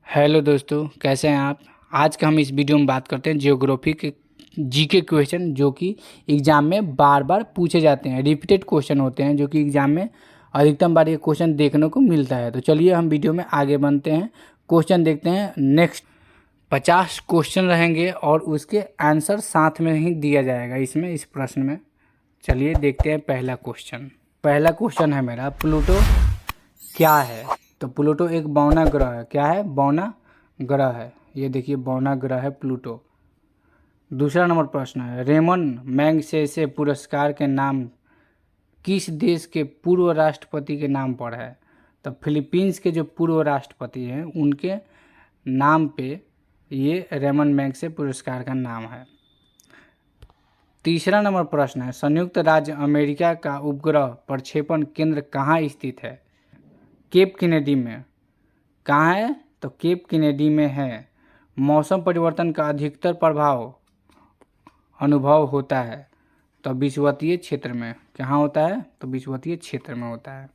Hello दोस्तों, कैसे हैं आप। आज का हम इस वीडियो में बात करते हैं जियोग्राफी के जीके क्वेश्चन जो कि एग्ज़ाम में बार बार पूछे जाते हैं। रिपीटेड क्वेश्चन होते हैं जो कि एग्ज़ाम में अधिकतम बार ये क्वेश्चन देखने को मिलता है। तो चलिए हम वीडियो में आगे बढ़ते हैं, क्वेश्चन देखते हैं। नेक्स्ट 50 क्वेश्चन रहेंगे और उसके आंसर साथ में ही दिया जाएगा इसमें, इस प्रश्न में। चलिए देखते हैं पहला क्वेश्चन। पहला क्वेश्चन है मेरा, प्लूटो क्या है। तो प्लूटो एक बौना ग्रह है। क्या है? बौना ग्रह है। ये देखिए बौना ग्रह है प्लूटो। दूसरा नंबर प्रश्न है, रेमन मैगसेसे पुरस्कार के नाम किस देश के पूर्व राष्ट्रपति के नाम पर है। तो फिलीपींस के जो पूर्व राष्ट्रपति हैं उनके नाम पे ये रेमन मैगसेसे पुरस्कार का नाम है। तीसरा नंबर प्रश्न है, संयुक्त राज्य अमेरिका का उपग्रह प्रक्षेपण केंद्र कहाँ स्थित है। केप कैनेडी में। कहाँ है? तो केप कैनेडी में है। मौसम परिवर्तन का अधिकतर प्रभाव अनुभव होता है तो विषुवतीय क्षेत्र में। कहाँ होता है? तो विषुवतीय क्षेत्र में होता है।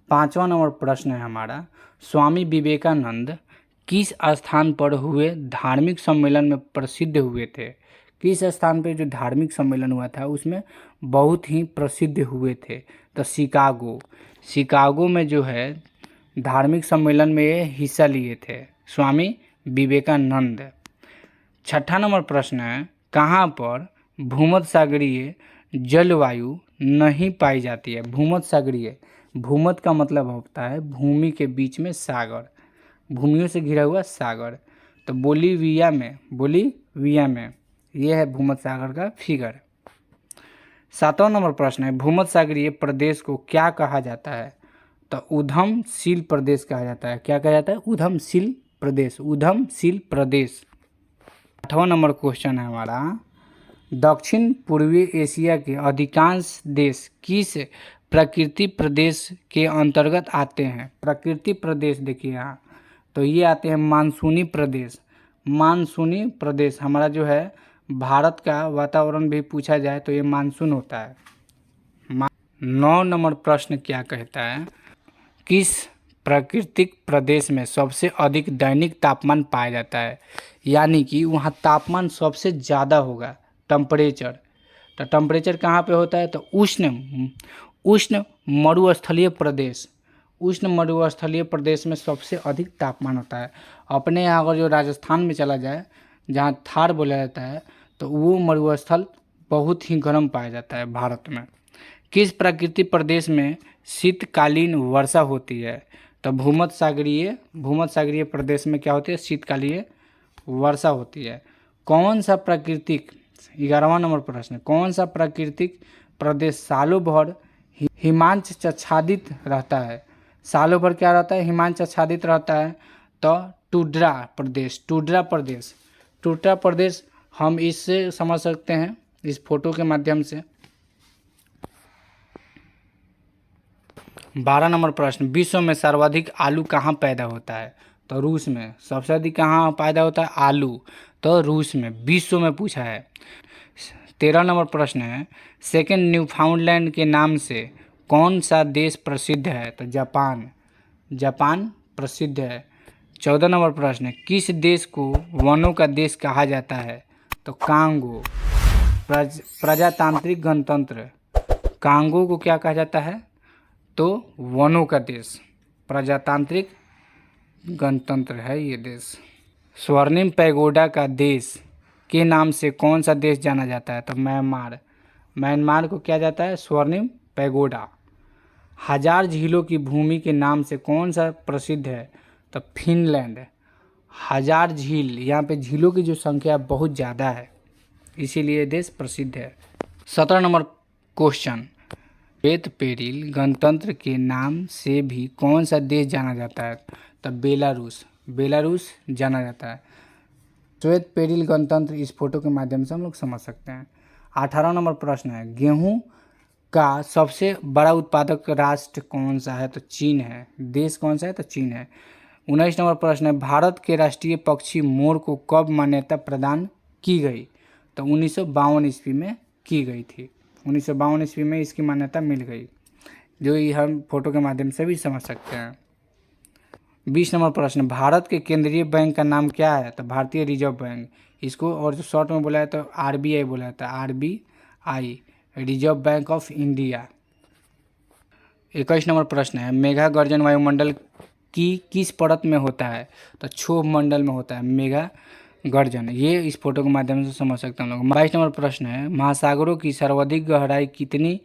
पांचवा नंबर प्रश्न है हमारा, स्वामी विवेकानंद किस स्थान पर हुए धार्मिक सम्मेलन में प्रसिद्ध हुए थे। किस स्थान पे जो धार्मिक सम्मेलन हुआ था उसमें बहुत ही प्रसिद्ध हुए थे। तो शिकागो में जो है धार्मिक सम्मेलन में ये हिस्सा लिए थे स्वामी विवेकानंद। छठा नंबर प्रश्न है, कहाँ पर भूमध्य सागरीय जलवायु नहीं पाई जाती है। भूमध्य सागरीय, भूमध्य का मतलब होता है भूमि के बीच में सागर, भूमियों से घिरा हुआ सागर। तो बोलीविया में यह है भूमध्य सागर का फिगर। सातवां नंबर प्रश्न है, भूमध्य सागरीय प्रदेश को क्या कहा जाता है। तो उधमशील प्रदेश कहा जाता है। क्या कहा जाता है? उधमशील प्रदेश। आठवां नंबर क्वेश्चन है हमारा, दक्षिण पूर्वी एशिया के अधिकांश देश किस प्रकृति प्रदेश के अंतर्गत आते हैं। प्रकृति प्रदेश देखिए यहाँ, तो ये आते हैं मानसूनी प्रदेश। हमारा जो है भारत का वातावरण भी पूछा जाए तो ये मानसून होता है। 9 नंबर प्रश्न क्या कहता है, किस प्राकृतिक प्रदेश में सबसे अधिक दैनिक तापमान पाया जाता है। यानी कि वहाँ तापमान सबसे ज़्यादा होगा। टेम्परेचर, तो टेम्परेचर कहाँ पे होता है? तो उष्ण मरुस्थलीय प्रदेश में सबसे अधिक तापमान होता है। अपने यहाँ अगर जो राजस्थान में चला जाए जहाँ थार बोला जाता है तो वो मरुस्थल बहुत ही गर्म पाया जाता है भारत में। किस प्राकृतिक प्रदेश में शीतकालीन वर्षा होती है। तो भूमध्य सागरीय प्रदेश में क्या होती है? शीतकालीन वर्षा होती है। कौन सा प्राकृतिक, 11वां नंबर प्रश्न, कौन सा प्राकृतिक प्रदेश सालों भर हिमांचच्छादित रहता है। सालों भर क्या रहता है? हिमांचच्छादित रहता है। तो टुड्रा प्रदेश हम इससे समझ सकते हैं, इस फोटो के माध्यम से। 12 नंबर प्रश्न, विश्व में सर्वाधिक आलू कहाँ पैदा होता है। तो रूस में। सबसे अधिक कहाँ पैदा होता है? आलू। तो रूस में, विश्व में पूछा है। 13 नंबर प्रश्न है, सेकेंड न्यूफाउंडलैंड के नाम से कौन सा देश प्रसिद्ध है। तो जापान प्रसिद्ध है। 14 नंबर प्रश्न है, किस देश को वनों का देश कहा जाता है। तो कांगो, प्रजातांत्रिक गणतंत्र। कांगो को क्या कहा जाता है? तो वनों का देश, प्रजातांत्रिक गणतंत्र है ये देश। स्वर्णिम पैगोडा का देश के नाम से कौन सा देश जाना जाता है। तो म्यांमार को क्या जाता है? स्वर्णिम पैगोडा। 1000 झीलों की भूमि के नाम से कौन सा प्रसिद्ध है। तो फिनलैंड। 1000 झील, यहाँ पे झीलों की जो संख्या बहुत ज़्यादा है इसीलिए देश प्रसिद्ध है। 17 नंबर क्वेश्चन, श्वेत पेरिल गणतंत्र के नाम से भी कौन सा देश जाना जाता है। तो बेलारूस जाना जाता है। श्वेत पेरिल गणतंत्र इस फोटो के माध्यम से हम लोग समझ सकते हैं। 18 नंबर प्रश्न है, गेहूं का सबसे बड़ा उत्पादक राष्ट्र कौन सा है। तो चीन है। देश कौन सा है? तो चीन है। 19 नंबर प्रश्न है, भारत के राष्ट्रीय पक्षी मोर को कब मान्यता प्रदान की गई। तो 1952 ईस्वी में की गई थी। 1952 ईस्वी में इसकी मान्यता मिल गई, जो हम फोटो के माध्यम से भी समझ सकते हैं। 20 नंबर प्रश्न, भारत के केंद्रीय बैंक का नाम क्या है? तो भारतीय रिजर्व बैंक। इसको और जो शॉर्ट में बोला है तो आरबीआई बोला जाता है, RBI, reserve bank of India. 21 number प्रश्न है, मेघा गर्जन वायुमंडल की किस परत में होता है? तो क्षोभ मंडल में होता है मेघा गर्जन। ये इस फोटो के माध्यम से समझ सकते हैं हम लोग। 22 नंबर प्रश्न है, महासागरों की सर्वाधिक गहराई कितनी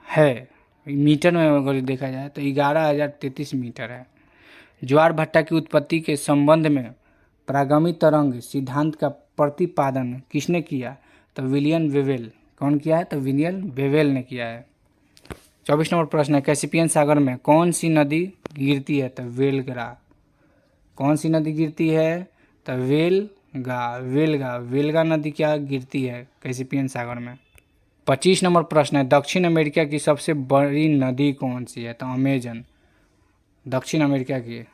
है? मीटर में अगर देखा जाए तो 11,033 मीटर है। ज्वार भट्टा की उत्पत्ति के संबंध में प्रागमी तरंग सिद्धांत का प्रतिपादन किसने किया? तो विलियम वेवेल। कौन किया है? तो विलियम वेवेल ने किया है। 24 नंबर प्रश्न है, कैस्पियन सागर में कौन सी नदी गिरती है? तो वेलगा। कौन सी नदी गिरती है? तो वेलगा नदी क्या गिरती है कैस्पियन सागर में। 25 नंबर प्रश्न है, दक्षिण अमेरिका की सबसे बड़ी नदी कौन सी है? तो अमेजन, दक्षिण अमेरिका की।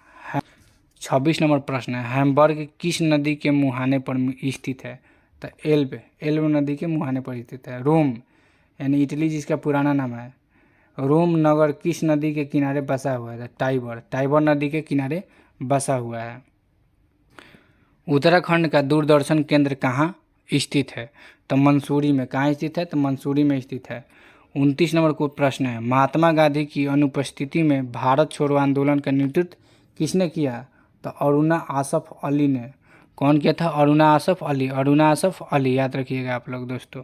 26 नंबर प्रश्न है, हैम्बर्ग किस नदी के मुहाने पर स्थित है? तो एल्ब नदी के मुहाने पर स्थित है। रोम यानी इटली जिसका पुराना नाम है, रोम नगर किस नदी के किनारे बसा हुआ है? टाइबर नदी के किनारे बसा हुआ है। उत्तराखंड का दूरदर्शन केंद्र कहाँ स्थित है? तो मंसूरी में। कहाँ स्थित है? तो मंसूरी में स्थित है। 29 नंबर को प्रश्न है, महात्मा गांधी की अनुपस्थिति में भारत छोड़ो आंदोलन का नेतृत्व किसने किया? तो अरुणा आसफ अली ने। कौन किया था? अरुणा आसफ अली, याद रखिएगा आप लोग दोस्तों।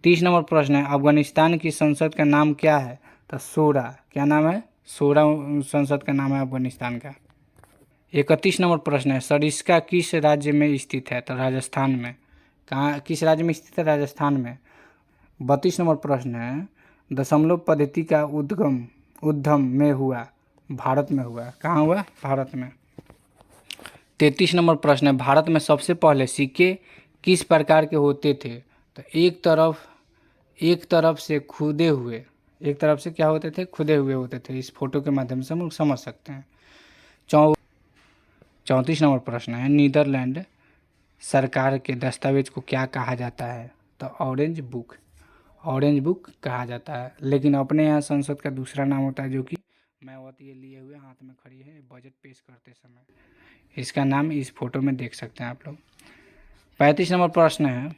30 नंबर प्रश्न है, अफगानिस्तान की संसद का नाम क्या है? तो शोरा। क्या नाम है? शोरा संसद का नाम है अफगानिस्तान का। 31 नंबर प्रश्न है, सरिस्का किस राज्य में स्थित है? तो राजस्थान में। कहाँ, किस राज्य में स्थित है? राजस्थान में। 32 नंबर प्रश्न है, दशमलव पद्धति का उद्गम में हुआ? भारत में हुआ। कहाँ हुआ? भारत में। 33 नंबर प्रश्न है, भारत में सबसे पहले सिक्के किस प्रकार के होते थे? तो एक तरफ से खुदे हुए, एक तरफ से क्या होते थे? खुदे हुए होते थे। इस फोटो के माध्यम से हम लोग समझ सकते हैं। 34 नंबर प्रश्न है, नीदरलैंड सरकार के दस्तावेज को क्या कहा जाता है? तो ऑरेंज बुक कहा जाता है। लेकिन अपने यहाँ संसद का दूसरा नाम होता है, जो कि मायावती लिए हुए हाथ में खड़ी है बजट पेश करते समय। इसका नाम इस फोटो में देख सकते हैं आप लोग। 35 नंबर प्रश्न है,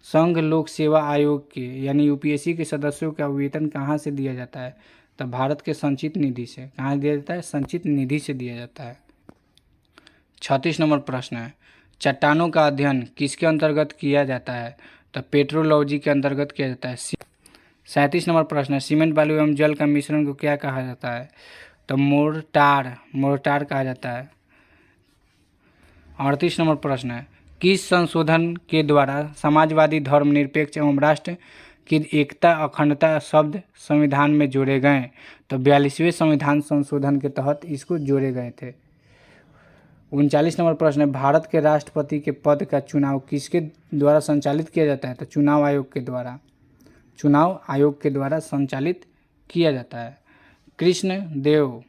संघ लोक सेवा आयोग के यानी यूपीएससी के सदस्यों का वेतन कहाँ से दिया जाता है? तो भारत के संचित निधि से। कहाँ दिया जाता है? संचित निधि से दिया जाता है। 36 नंबर प्रश्न है, चट्टानों का अध्ययन किसके अंतर्गत किया जाता है? तो पेट्रोलॉजी के अंतर्गत किया जाता है। 37 नंबर प्रश्न है, सीमेंट बालू एवं जल का मिश्रण को क्या कहा जाता है? तो मोर्टार कहा जाता है। 38 नंबर प्रश्न है, किस संशोधन के द्वारा समाजवादी धर्मनिरपेक्ष एवं राष्ट्र की एकता अखंडता शब्द संविधान में जोड़े गए? तो 42वें संविधान संशोधन के तहत इसको जोड़े गए थे। 39 नंबर प्रश्न है, भारत के राष्ट्रपति के पद का चुनाव किसके द्वारा संचालित किया जाता है? तो चुनाव आयोग के द्वारा संचालित किया जाता है। कृष्ण देव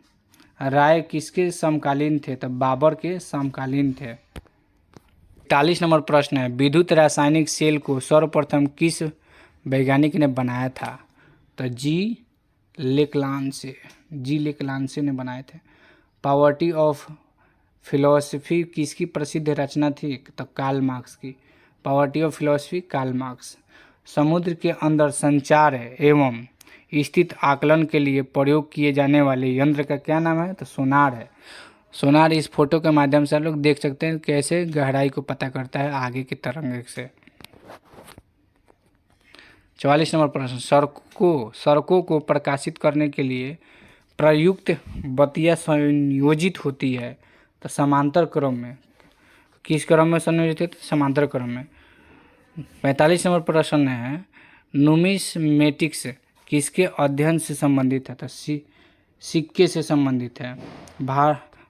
राय किसके समकालीन थे? तो बाबर के समकालीन थे। 41 नंबर प्रश्न है, विद्युत रासायनिक सेल को सर्वप्रथम किस वैज्ञानिक ने बनाया था? तो जी लेक्लांसे ने बनाए थे। पॉवर्टी ऑफ फिलॉसफी किसकी प्रसिद्ध रचना थी? तो कार्ल मार्क्स की। Poverty of philosophy Karl Marx. समुद्र के अंदर संचार एवं स्थित आकलन के लिए प्रयोग किए जाने वाले यंत्र का क्या नाम है? तो सोनार है। सोनार इस फोटो के माध्यम से आप लोग देख सकते हैं कैसे गहराई को पता करता है आगे की तरंग से। 44 नंबर प्रश्न, सड़कों को प्रकाशित करने के लिए प्रयुक्त बत्तियां संयोजित होती है? तो समांतर क्रम में। किस क्रम में संयोजित है? तो समांतर क्रम में। 45 नंबर प्रश्न है, नुमिस्मेटिक्स किसके अध्ययन से संबंधित है? तो सिक्के से संबंधित है।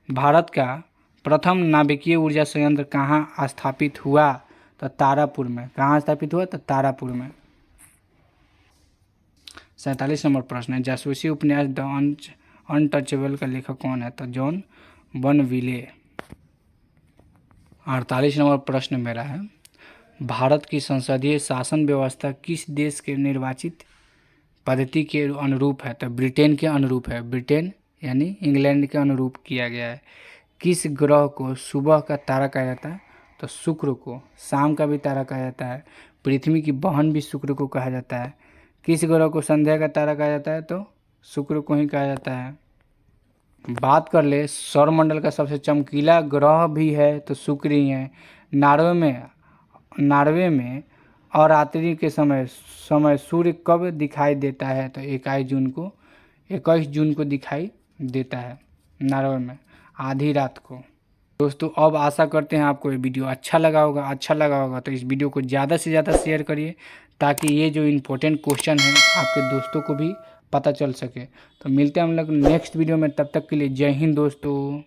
भारत का प्रथम नाभिकीय ऊर्जा संयंत्र कहाँ स्थापित हुआ? तो तारापुर में। कहाँ स्थापित हुआ? तो तारापुर में। 47 नंबर प्रश्न है, जासूसी उपन्यास द अनटचेबल का लेखक कौन है? तो जॉन बनविले। 48 नंबर प्रश्न मेरा है, भारत की संसदीय शासन व्यवस्था किस देश के निर्वाचित पद्धति के अनुरूप है? तो ब्रिटेन के अनुरूप है। ब्रिटेन यानी इंग्लैंड के अनुरूप किया गया है। किस ग्रह को सुबह का तारा कहा जाता है? तो शुक्र को। शाम का भी तारा कहा जाता है। पृथ्वी की बहन भी शुक्र को कहा जाता है। किस ग्रह को संध्या का तारा कहा जाता है? तो शुक्र को ही कहा जाता है। बात कर ले सौरमंडल का सबसे चमकीला ग्रह भी है तो शुक्र ही है। नॉर्वे में और रात्रि के समय सूर्य कब दिखाई देता है? तो 21 जून को दिखाई देता है नॉर्वे में, आधी रात को। दोस्तों अब आशा करते हैं आपको ये वीडियो अच्छा लगा होगा तो इस वीडियो को ज़्यादा से ज़्यादा शेयर करिए ताकि ये जो इम्पोर्टेंट क्वेश्चन है आपके दोस्तों को भी पता चल सके। तो मिलते हैं हम लोग नेक्स्ट वीडियो में, तब तक के लिए जय हिंद दोस्तों।